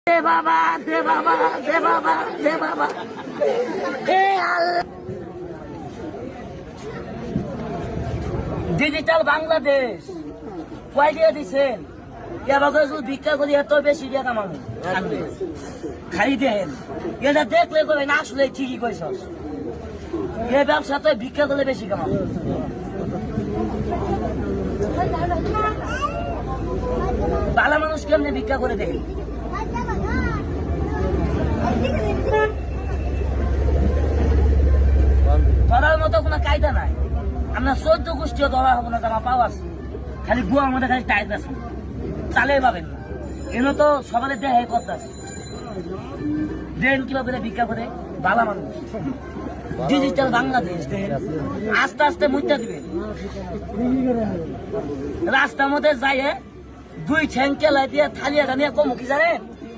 দে বাবা, দে বাবা, দে বাবা, দে বাবা। ডিজিটাল বাংলাদেশ কয় দিয়ে দিচ্ছেন? এবার ভিক্ষা করি এত বেশি দিয়ে কামানো খাই দেন। এটা দেখলে করবেন আসলে ঠিকই কইস, এ ব্যবসা তো ভিক্ষা করলে বেশি কামানো। ভালো মানুষ কেমনি ভিক্ষা করে দেখি? ধরার মতো কোনো কায়দা নাই। আমরা 14 গোষ্ঠীও ধরা হবো না, জামা পাওয়া আছে খালি গুয়ার মধ্যে খালি টাইট আছে, চালে পাবেন না। এনে তো সবাই দেহে করতে আছে ড্রেন কিভাবে ভিক্ষা করে ভালো মানুষ। ডিজিটাল বাংলাদেশ আস্তে আস্তে মুইটা দিবে। রাস্তার মধ্যে যাই 2 ঠ্যাং কেলাই দিয়ে থালিয়া নিয়ে কমুকি জানেন